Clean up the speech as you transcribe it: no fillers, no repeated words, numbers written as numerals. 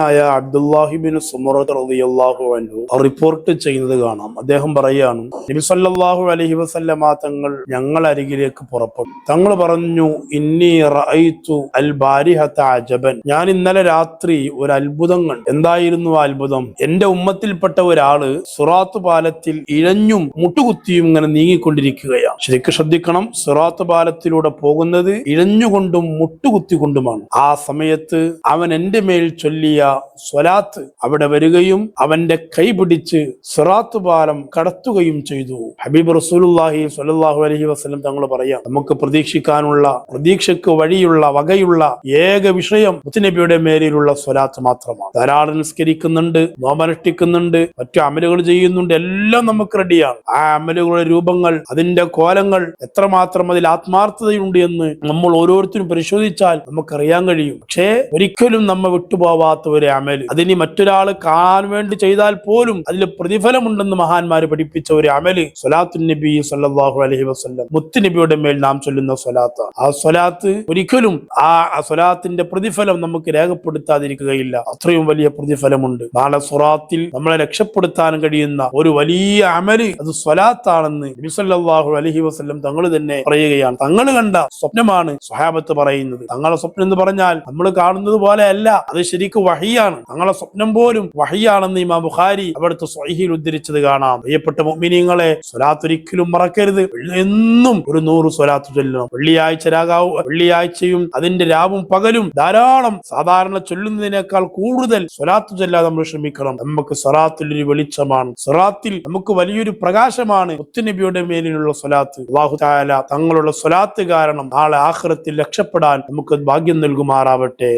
അബ്ദുല്ലാഹിബിൻ സുമറത്ത് റളിയല്ലാഹു അൻഹു റിപ്പോർട്ട് ചെയ്യുന്നത് കാണാം. അദ്ദേഹം പറയാണ്, നബി സല്ലല്ലാഹു അലൈഹി വസല്ലമ തങ്ങൾ ഞങ്ങൾ അരികിലേക്ക് പുറപ്പെട്ടു. തങ്ങൾ പറഞ്ഞു, ഇന്നി റഅയ്തു അൽ ബാരിഹത അജബൻ, ഞാൻ ഇന്നലെ രാത്രി ഒരു അത്ഭുതം കണ്ടു. എന്തായിരുന്നു ആ അത്ഭുതം? എന്റെ ഉമ്മത്തിൽപ്പെട്ട ഒരാള് സിറാത്ത് പാലത്തിൽ ഇഴഞ്ഞും മുട്ടുകുത്തിയും ഇങ്ങനെ നീങ്ങിക്കൊണ്ടിരിക്കുകയാണ്. ശരിക്കും ശ്രദ്ധിക്കണം, സിറാത്ത് പാലത്തിലൂടെ പോകുന്നത് ഇഴഞ്ഞുകൊണ്ടും മുട്ടുകുത്തിക്കൊണ്ടുമാണ്. ആ സമയത്ത് അവൻ എന്റെ മേൽ ചൊല്ലിയ സ്വലാത്ത് അവിടെ വരികയും അവന്റെ കൈ പിടിച്ച് സിറാത്ത് പാലം കടത്തുകയും ചെയ്തു. ഹബീബ് റസൂലുള്ളാഹി സ്വല്ലല്ലാഹു അലൈഹി വസല്ലം തങ്ങൾ പറയാം, നമുക്ക് പ്രതീക്ഷിക്കാനുള്ള, പ്രതീക്ഷയ്ക്ക് വഴിയുള്ള വകയുള്ള ഏക വിഷയം മുത്തുനബിയുടെ മേലിലുള്ള സ്വലാത്ത് മാത്രമാണ്. ധാരാളം നിസ്കരിക്കുന്നുണ്ട്, നോമ്പനുഷ്ഠിക്കുന്നുണ്ട്, മറ്റു അമലുകൾ ചെയ്യുന്നുണ്ട്, എല്ലാം നമുക്ക് റെഡിയാണ്. ആ അമലുകളുടെ രൂപങ്ങൾ, അതിന്റെ കോലങ്ങൾ എത്രമാത്രം അതിൽ ആത്മാർത്ഥതയുണ്ട് എന്ന് നമ്മൾ ഓരോരുത്തരും പരിശോധിച്ചാൽ നമുക്കറിയാൻ കഴിയും. പക്ഷേ ഒരിക്കലും നമ്മ വിട്ടുപോവാത്ത ഒരു അമല്, അതിന് മറ്റൊരാൾ കാണാൻ വേണ്ടി ചെയ്താൽ പോലും അതിൽ പ്രതിഫലമുണ്ടെന്ന് മഹാന്മാര് പഠിപ്പിച്ച ഒരു അമല് സ്വലാത്തുൻ നബി സല്ലല്ലാഹു അലൈഹി വസല്ലം, മുത്തുനബിയുടെ മേൽ നാം ചൊല്ലുന്ന സ്വലാത്ത്. ആ സ്വലാത്ത് ഒരിക്കലും ആ സ്വലാത്തിന്റെ പ്രതിഫലം നമുക്ക് രേഖപ്പെടുത്താതിരിക്കുകയില്ല. അത്രയും വലിയ പ്രതിഫലമുണ്ട്. നാളെ സിറാത്തിൽ നമ്മളെ രക്ഷപ്പെടുത്താൻ കഴിയുന്ന ഒരു വലിയ അമല് അത് സ്വലാത്താണെന്ന് നബി സല്ലല്ലാഹു അലൈഹി വസല്ലം തങ്ങൾ തന്നെ പറയുകയാണ്. തങ്ങൾ കണ്ട സ്വപ്നമാണ് സ്വഹാബത്ത് പറയുന്നത്. തങ്ങളുടെ സ്വപ്നം എന്ന് പറഞ്ഞാൽ നമ്മൾ കാണുന്നത് പോലെ അല്ല, അത് ശരിക്കും വഹിയാണ്. തങ്ങളുടെ സ്വപ്നം പോലും വഹിയാണെന്ന് ഇമാം ബുഖാരി അവിടുത്തെ സ്വഹീഹിൽ ഉദ്ധരിച്ചത് കാണാം. പ്രിയപ്പെട്ട മുഅ്മിനീങ്ങളെ, സ്വലാത്ത് ഒരിക്കലും മറക്കരുത്. എന്നും ഒരു 100 സ്വലാത്ത് ചൊല്ലണം. വെള്ളിയാഴ്ചയും അതിന്റെ രാവും പകലും ധാരാളം സാധാരണ ചൊല്ലുന്നതിനേക്കാൾ കൂടുതൽ സ്വലാത്ത് ചൊല്ലാൻ നമ്മൾ ശ്രമിക്കണം. നമുക്ക് സിറാത്തിൽ ഒരു വെളിച്ചമാണ്, സിറാത്തിൽ നമുക്ക് വലിയൊരു പ്രകാശമാണ് മുത്തുനബിയുടെ മേലിലുള്ള സ്വലാത്ത്. അല്ലാഹു തആല തങ്ങളുടെ സ്വലാത്ത് കാരണം നാളെ ആഖിറത്തിൽ രക്ഷപ്പെടാൻ നമുക്ക് ഭാഗ്യം നൽകുമാറാവട്ടെ.